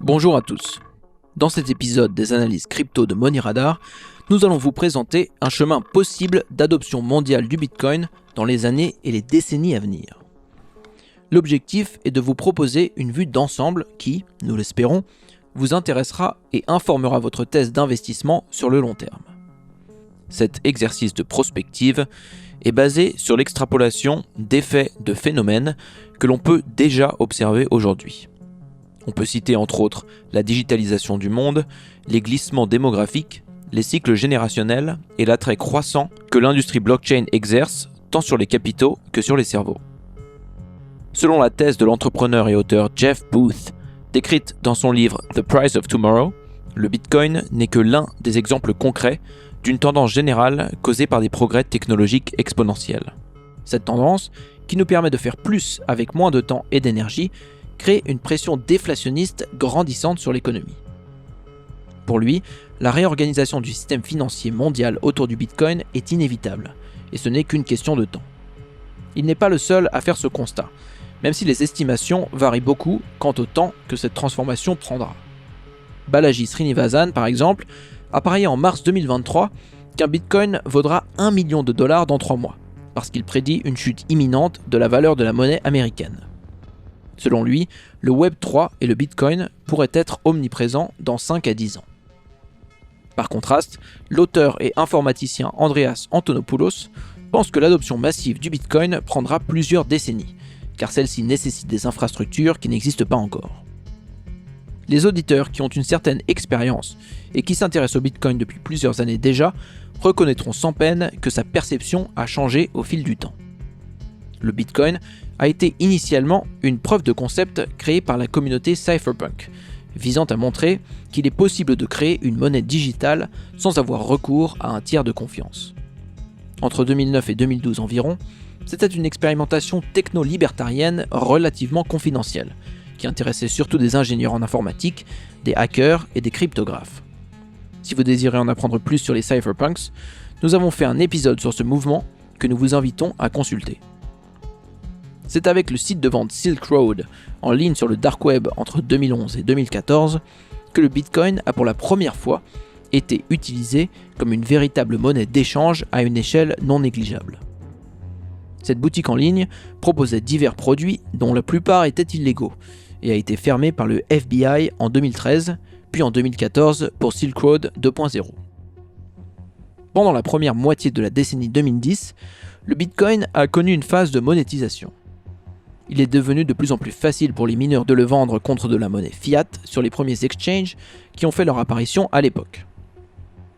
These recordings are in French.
Bonjour à tous. Dans cet épisode des analyses crypto de Money Radar, nous allons vous présenter un chemin possible d'adoption mondiale du Bitcoin dans les années et les décennies à venir. L'objectif est de vous proposer une vue d'ensemble qui, nous l'espérons, vous intéressera et informera votre thèse d'investissement sur le long terme. Cet exercice de prospective est basé sur l'extrapolation d'effets de phénomènes que l'on peut déjà observer aujourd'hui. On peut citer entre autres la digitalisation du monde, les glissements démographiques, les cycles générationnels et l'attrait croissant que l'industrie blockchain exerce tant sur les capitaux que sur les cerveaux. Selon la thèse de l'entrepreneur et auteur Jeff Booth, décrite dans son livre The Price of Tomorrow, le Bitcoin n'est que l'un des exemples concrets d'une tendance générale causée par des progrès technologiques exponentiels. Cette tendance, qui nous permet de faire plus avec moins de temps et d'énergie, crée une pression déflationniste grandissante sur l'économie. Pour lui, la réorganisation du système financier mondial autour du Bitcoin est inévitable, et ce n'est qu'une question de temps. Il n'est pas le seul à faire ce constat, même si les estimations varient beaucoup quant au temps que cette transformation prendra. Balaji Srinivasan, par exemple, a parié en mars 2023 qu'un Bitcoin vaudra $1 million dans 3 mois, parce qu'il prédit une chute imminente de la valeur de la monnaie américaine. Selon lui, le Web 3 et le Bitcoin pourraient être omniprésents dans 5 à 10 ans. Par contraste, l'auteur et informaticien Andreas Antonopoulos pense que l'adoption massive du Bitcoin prendra plusieurs décennies, car celle-ci nécessite des infrastructures qui n'existent pas encore. Les auditeurs qui ont une certaine expérience et qui s'intéressent au Bitcoin depuis plusieurs années déjà reconnaîtront sans peine que sa perception a changé au fil du temps. Le Bitcoin a été initialement une preuve de concept créée par la communauté Cypherpunk, visant à montrer qu'il est possible de créer une monnaie digitale sans avoir recours à un tiers de confiance. Entre 2009 et 2012 environ, c'était une expérimentation techno-libertarienne relativement confidentielle, qui intéressait surtout des ingénieurs en informatique, des hackers et des cryptographes. Si vous désirez en apprendre plus sur les cypherpunks, nous avons fait un épisode sur ce mouvement que nous vous invitons à consulter. C'est avec le site de vente Silk Road, en ligne sur le dark web entre 2011 et 2014, que le Bitcoin a pour la première fois été utilisé comme une véritable monnaie d'échange à une échelle non négligeable. Cette boutique en ligne proposait divers produits dont la plupart étaient illégaux et a été fermée par le FBI en 2013, puis en 2014 pour Silk Road 2.0. Pendant la première moitié de la décennie 2010, le Bitcoin a connu une phase de monétisation. Il est devenu de plus en plus facile pour les mineurs de le vendre contre de la monnaie fiat sur les premiers exchanges qui ont fait leur apparition à l'époque.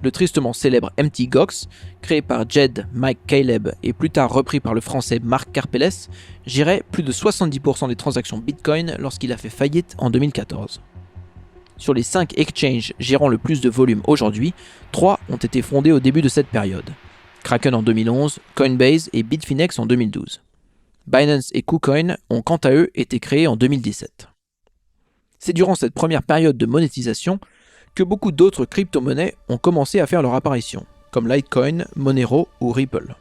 Le tristement célèbre Mt. Gox, créé par Jed Mike Caleb et plus tard repris par le français Marc Karpelles, gérait plus de 70% des transactions Bitcoin lorsqu'il a fait faillite en 2014. Sur les 5 exchanges gérant le plus de volume aujourd'hui, 3 ont été fondés au début de cette période. Kraken en 2011, Coinbase et Bitfinex en 2012. Binance et KuCoin ont quant à eux été créés en 2017. C'est durant cette première période de monétisation que beaucoup d'autres crypto-monnaies ont commencé à faire leur apparition, comme Litecoin, Monero ou Ripple.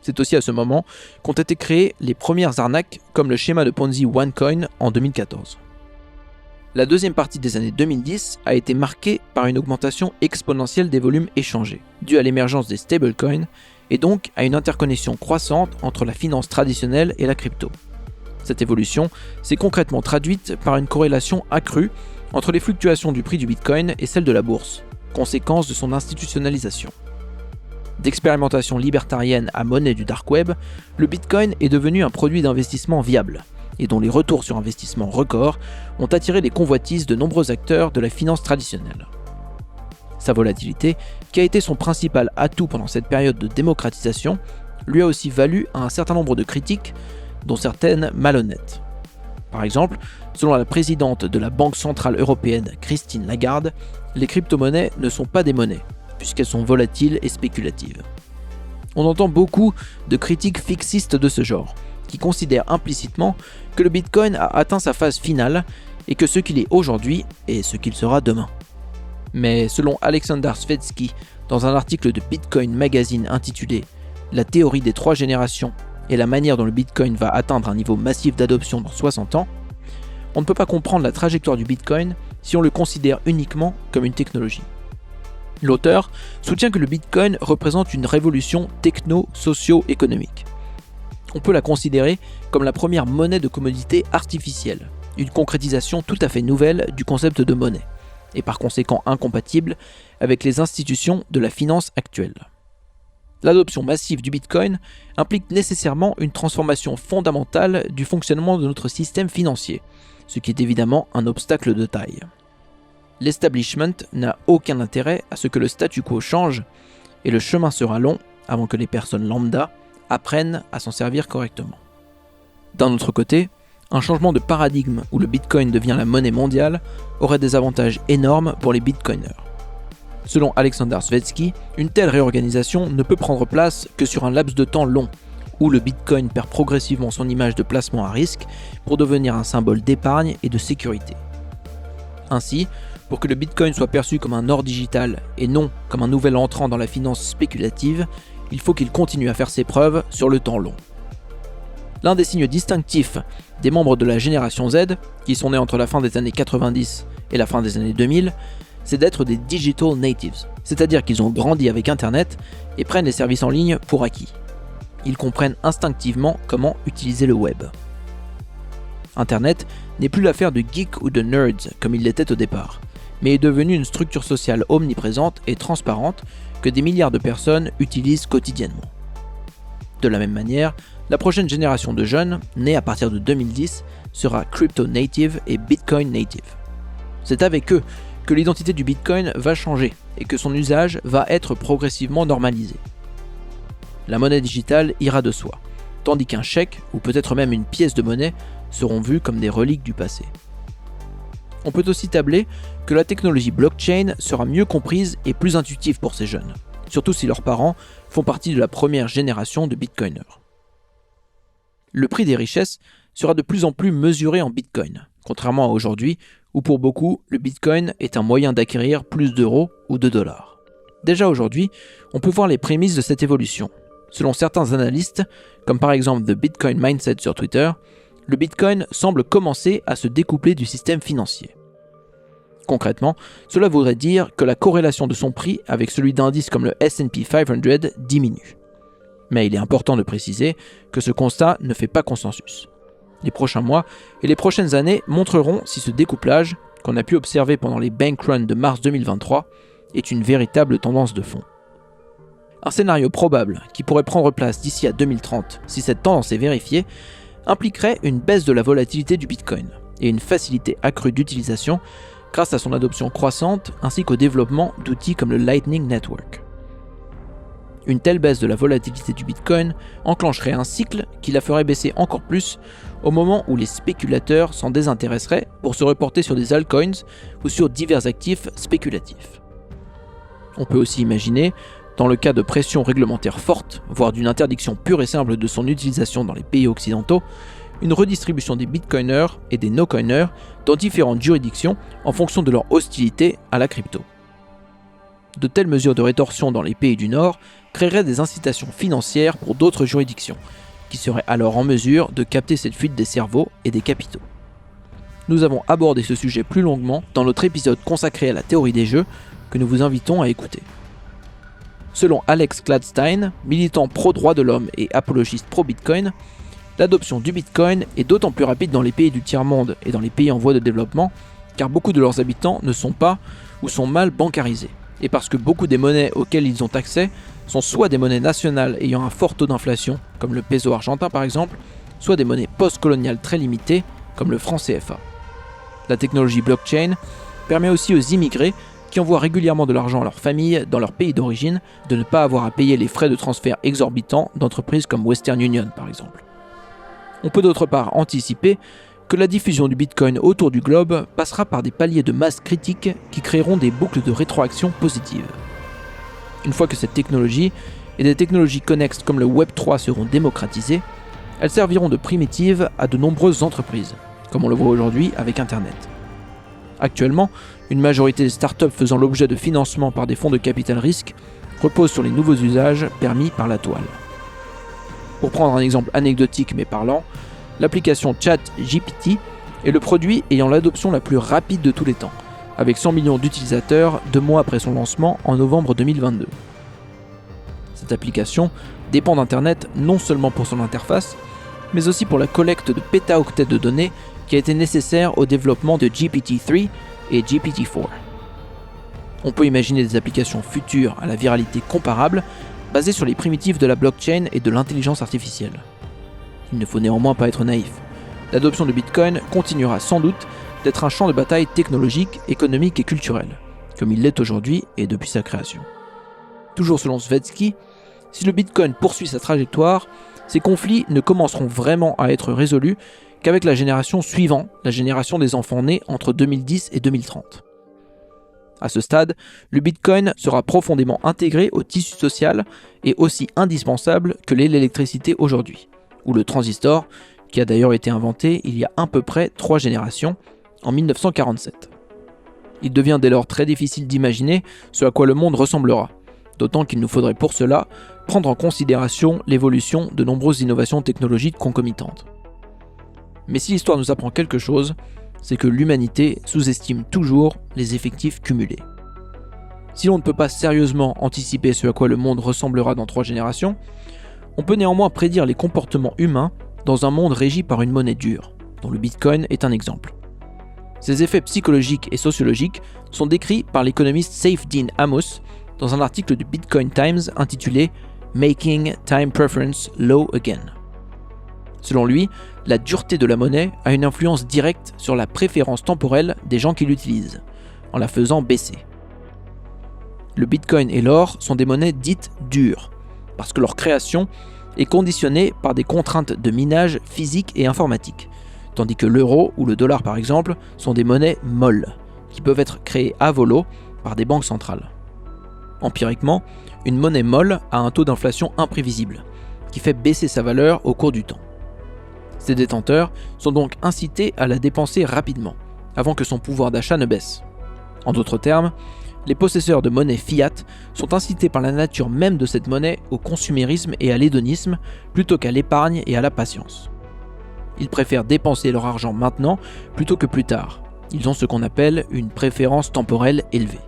C'est aussi à ce moment qu'ont été créées les premières arnaques comme le schéma de Ponzi OneCoin en 2014. La deuxième partie des années 2010 a été marquée par une augmentation exponentielle des volumes échangés, due à l'émergence des stablecoins et donc à une interconnexion croissante entre la finance traditionnelle et la crypto. Cette évolution s'est concrètement traduite par une corrélation accrue entre les fluctuations du prix du Bitcoin et celle de la bourse, conséquence de son institutionnalisation. D'expérimentation libertarienne à monnaie du dark web, le Bitcoin est devenu un produit d'investissement viable, et dont les retours sur investissement records ont attiré les convoitises de nombreux acteurs de la finance traditionnelle. Sa volatilité, qui a été son principal atout pendant cette période de démocratisation, lui a aussi valu à un certain nombre de critiques, dont certaines malhonnêtes. Par exemple, selon la présidente de la Banque Centrale Européenne, Christine Lagarde, les crypto-monnaies ne sont pas des monnaies, puisqu'elles sont volatiles et spéculatives. On entend beaucoup de critiques fixistes de ce genre, qui considèrent implicitement que le Bitcoin a atteint sa phase finale et que ce qu'il est aujourd'hui est ce qu'il sera demain. Mais selon Alexander Svetski, dans un article de Bitcoin Magazine intitulé « La théorie des 3 générations et la manière dont le Bitcoin va atteindre un niveau massif d'adoption dans 60 ans », on ne peut pas comprendre la trajectoire du Bitcoin si on le considère uniquement comme une technologie. L'auteur soutient que le Bitcoin représente une révolution techno-socio-économique. On peut la considérer comme la première monnaie de commodité artificielle, une concrétisation tout à fait nouvelle du concept de monnaie, et par conséquent incompatible avec les institutions de la finance actuelle. L'adoption massive du Bitcoin implique nécessairement une transformation fondamentale du fonctionnement de notre système financier, ce qui est évidemment un obstacle de taille. L'establishment n'a aucun intérêt à ce que le statu quo change, et le chemin sera long avant que les personnes lambda apprennent à s'en servir correctement. D'un autre côté, un changement de paradigme où le Bitcoin devient la monnaie mondiale aurait des avantages énormes pour les Bitcoiners. Selon Alexander Svetski, une telle réorganisation ne peut prendre place que sur un laps de temps long, où le Bitcoin perd progressivement son image de placement à risque pour devenir un symbole d'épargne et de sécurité. Ainsi, pour que le Bitcoin soit perçu comme un or digital et non comme un nouvel entrant dans la finance spéculative, il faut qu'il continue à faire ses preuves sur le temps long. L'un des signes distinctifs des membres de la génération Z, qui sont nés entre la fin des années 90 et la fin des années 2000, c'est d'être des digital natives, c'est-à-dire qu'ils ont grandi avec Internet et prennent les services en ligne pour acquis. Ils comprennent instinctivement comment utiliser le web. Internet n'est plus l'affaire de geeks ou de nerds comme il l'était au départ, mais est devenu une structure sociale omniprésente et transparente que des milliards de personnes utilisent quotidiennement. De la même manière, la prochaine génération de jeunes, née à partir de 2010, sera crypto native et Bitcoin native. C'est avec eux que l'identité du Bitcoin va changer et que son usage va être progressivement normalisé. La monnaie digitale ira de soi, tandis qu'un chèque, ou peut-être même une pièce de monnaie, seront vus comme des reliques du passé. On peut aussi tabler que la technologie blockchain sera mieux comprise et plus intuitive pour ces jeunes, surtout si leurs parents font partie de la première génération de Bitcoiners. Le prix des richesses sera de plus en plus mesuré en Bitcoin, contrairement à aujourd'hui, où pour beaucoup, le Bitcoin est un moyen d'acquérir plus d'euros ou de dollars. Déjà aujourd'hui, on peut voir les prémices de cette évolution. Selon certains analystes, comme par exemple The Bitcoin Mindset sur Twitter, le Bitcoin semble commencer à se découpler du système financier. Concrètement, cela voudrait dire que la corrélation de son prix avec celui d'indices comme le S&P 500 diminue. Mais il est important de préciser que ce constat ne fait pas consensus. Les prochains mois et les prochaines années montreront si ce découplage, qu'on a pu observer pendant les bank runs de mars 2023, est une véritable tendance de fond. Un scénario probable qui pourrait prendre place d'ici à 2030, si cette tendance est vérifiée, impliquerait une baisse de la volatilité du Bitcoin et une facilité accrue d'utilisation grâce à son adoption croissante ainsi qu'au développement d'outils comme le Lightning Network. Une telle baisse de la volatilité du Bitcoin enclencherait un cycle qui la ferait baisser encore plus au moment où les spéculateurs s'en désintéresseraient pour se reporter sur des altcoins ou sur divers actifs spéculatifs. On peut aussi imaginer, dans le cas de pression réglementaire forte, voire d'une interdiction pure et simple de son utilisation dans les pays occidentaux, une redistribution des bitcoiners et des no-coiners dans différentes juridictions en fonction de leur hostilité à la crypto. De telles mesures de rétorsion dans les pays du Nord créeraient des incitations financières pour d'autres juridictions, qui seraient alors en mesure de capter cette fuite des cerveaux et des capitaux. Nous avons abordé ce sujet plus longuement dans notre épisode consacré à la théorie des jeux, que nous vous invitons à écouter. Selon Alex Gladstein, militant pro-droits de l'homme et apologiste pro-Bitcoin, l'adoption du Bitcoin est d'autant plus rapide dans les pays du tiers-monde et dans les pays en voie de développement, car beaucoup de leurs habitants ne sont pas ou sont mal bancarisés, et parce que beaucoup des monnaies auxquelles ils ont accès sont soit des monnaies nationales ayant un fort taux d'inflation, comme le peso argentin par exemple, soit des monnaies post-coloniales très limitées, comme le franc CFA. La technologie blockchain permet aussi aux immigrés qui envoient régulièrement de l'argent à leur famille dans leur pays d'origine de ne pas avoir à payer les frais de transfert exorbitants d'entreprises comme Western Union par exemple. On peut d'autre part anticiper que la diffusion du Bitcoin autour du globe passera par des paliers de masse critiques qui créeront des boucles de rétroaction positives. Une fois que cette technologie et des technologies connexes comme le Web3 seront démocratisées, elles serviront de primitives à de nombreuses entreprises, comme on le voit aujourd'hui avec Internet. Actuellement, une majorité des startups faisant l'objet de financement par des fonds de capital risque reposent sur les nouveaux usages permis par la toile. Pour prendre un exemple anecdotique mais parlant, l'application ChatGPT est le produit ayant l'adoption la plus rapide de tous les temps, avec 100 millions d'utilisateurs 2 mois après son lancement en novembre 2022. Cette application dépend d'Internet non seulement pour son interface, mais aussi pour la collecte de pétaoctets de données qui a été nécessaire au développement de GPT-3 et GPT-4. On peut imaginer des applications futures à la viralité comparable, basées sur les primitives de la blockchain et de l'intelligence artificielle. Il ne faut néanmoins pas être naïf. L'adoption de Bitcoin continuera sans doute d'être un champ de bataille technologique, économique et culturel, comme il l'est aujourd'hui et depuis sa création. Toujours selon Svezki, si le Bitcoin poursuit sa trajectoire, ces conflits ne commenceront vraiment à être résolus qu'avec la génération suivante, la génération des enfants nés entre 2010 et 2030. À ce stade, le Bitcoin sera profondément intégré au tissu social et aussi indispensable que l'est l'électricité aujourd'hui, ou le transistor, qui a d'ailleurs été inventé il y a à peu près 3 générations, en 1947. Il devient dès lors très difficile d'imaginer ce à quoi le monde ressemblera, d'autant qu'il nous faudrait pour cela prendre en considération l'évolution de nombreuses innovations technologiques concomitantes. Mais si l'histoire nous apprend quelque chose, c'est que l'humanité sous-estime toujours les effectifs cumulés. Si l'on ne peut pas sérieusement anticiper ce à quoi le monde ressemblera dans 3 générations, on peut néanmoins prédire les comportements humains dans un monde régi par une monnaie dure, dont le Bitcoin est un exemple. Ces effets psychologiques et sociologiques sont décrits par l'économiste Saifedean Ammous dans un article du Bitcoin Times intitulé « Making Time Preference Low Again ». Selon lui, la dureté de la monnaie a une influence directe sur la préférence temporelle des gens qui l'utilisent, en la faisant baisser. Le Bitcoin et l'or sont des monnaies dites dures, parce que leur création est conditionnée par des contraintes de minage physique et informatique, tandis que l'euro ou le dollar par exemple sont des monnaies molles, qui peuvent être créées à volo par des banques centrales. Empiriquement, une monnaie molle a un taux d'inflation imprévisible, qui fait baisser sa valeur au cours du temps. Ses détenteurs sont donc incités à la dépenser rapidement, avant que son pouvoir d'achat ne baisse. En d'autres termes, les possesseurs de monnaie fiat sont incités par la nature même de cette monnaie au consumérisme et à l'hédonisme plutôt qu'à l'épargne et à la patience. Ils préfèrent dépenser leur argent maintenant plutôt que plus tard. Ils ont ce qu'on appelle une préférence temporelle élevée.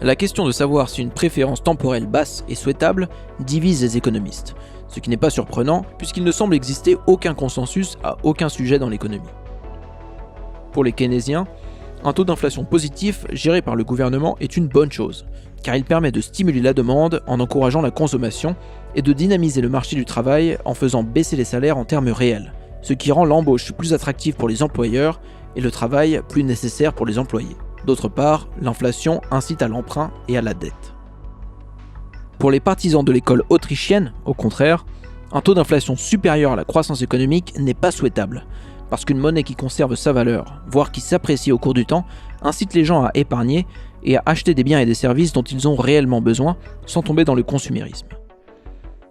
La question de savoir si une préférence temporelle basse est souhaitable divise les économistes, ce qui n'est pas surprenant puisqu'il ne semble exister aucun consensus à aucun sujet dans l'économie. Pour les keynésiens, un taux d'inflation positif géré par le gouvernement est une bonne chose, car il permet de stimuler la demande en encourageant la consommation et de dynamiser le marché du travail en faisant baisser les salaires en termes réels, ce qui rend l'embauche plus attractive pour les employeurs et le travail plus nécessaire pour les employés. D'autre part, l'inflation incite à l'emprunt et à la dette. Pour les partisans de l'école autrichienne, au contraire, un taux d'inflation supérieur à la croissance économique n'est pas souhaitable, parce qu'une monnaie qui conserve sa valeur, voire qui s'apprécie au cours du temps, incite les gens à épargner et à acheter des biens et des services dont ils ont réellement besoin, sans tomber dans le consumérisme.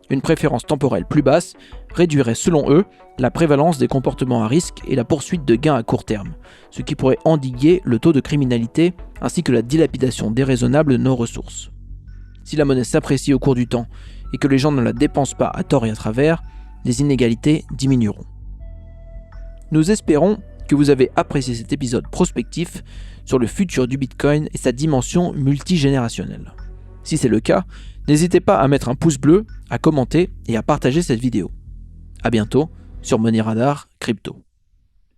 Une préférence temporelle plus basse réduirait selon eux la prévalence des comportements à risque et la poursuite de gains à court terme, ce qui pourrait endiguer le taux de criminalité ainsi que la dilapidation déraisonnable de nos ressources. Si la monnaie s'apprécie au cours du temps et que les gens ne la dépensent pas à tort et à travers, les inégalités diminueront. Nous espérons que vous avez apprécié cet épisode prospectif sur le futur du Bitcoin et sa dimension multigénérationnelle. Si c'est le cas, n'hésitez pas à mettre un pouce bleu, à commenter et à partager cette vidéo. À bientôt sur Money Radar Crypto.